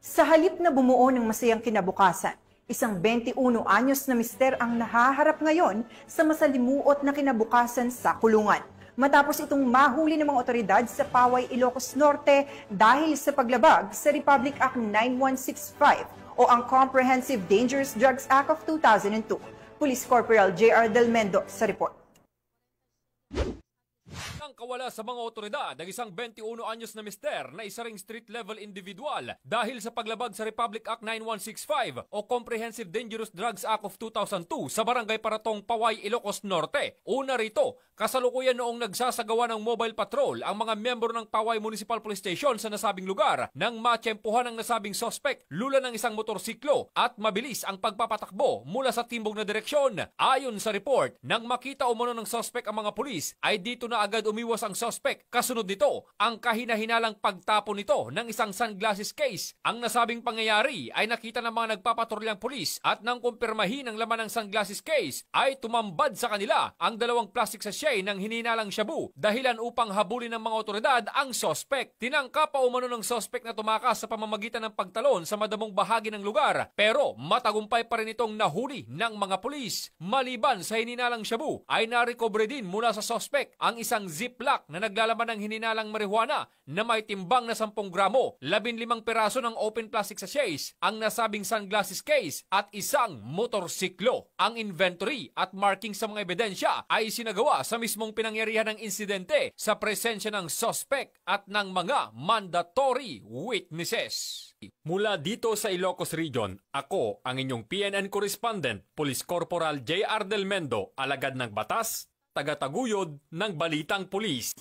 Sa halip na bumuo ng masayang kinabukasan, isang 21 anyos na mister ang nahaharap ngayon sa masalimuot na kinabukasan sa kulungan. Matapos itong mahuli ng mga otoridad sa Paway, Ilocos Norte dahil sa paglabag sa Republic Act 9165 o ang Comprehensive Dangerous Drugs Act of 2002. Police Corporal J.R. Del Mendo sa report. Nang kawala sa mga otoridad ang isang 21 anyos na mister na isa ring street-level individual dahil sa paglabag sa Republic Act 9165 o Comprehensive Dangerous Drugs Act of 2002 sa Barangay Paratong, Paway, Ilocos Norte. Una rito, kasalukuyan noong nagsasagawa ng mobile patrol ang mga miyembro ng Paway Municipal Police Station sa nasabing lugar nang matsyempuhan ng nasabing suspect lula ng isang motorsiklo at mabilis ang pagpapatakbo mula sa timbog na direksyon. Ayon sa report, nang makita umano ng suspect ang mga pulis ay dito na agad umiwas ang suspect. Kasunod nito, ang kahina-hinalang pagtapon nito ng isang sunglasses case. Ang nasabing pangyayari ay nakita ng mga nagpapatrolyang pulis at nang kumpirmahin ang laman ng sunglasses case ay tumambad sa kanila ang dalawang plastic sachet ng hininalang shabu dahilan upang habulin ng mga otoridad ang suspect. Tinangka pa umano ng suspect na tumakas sa pamamagitan ng pagtalon sa madamong bahagi ng lugar pero matagumpay pa rin itong nahuli ng mga pulis. Maliban sa hininalang shabu ay narecover din mula sa suspect ang isang ziplock na naglalaman ng hininalang marijuana na may timbang na 10 gramo, 15 peraso ng open plastic sachets, ang nasabing sunglasses case at isang motorsiklo. Ang inventory at marking sa mga ebidensya ay sinagawa sa mismong pinangyarihan ng insidente sa presensya ng suspect at ng mga mandatory witnesses. Mula dito sa Ilocos Region, ako ang inyong PNN correspondent, Police Corporal J.R. Del Mendo, alagad ng batas, tagataguyod ng Balitang Pulis.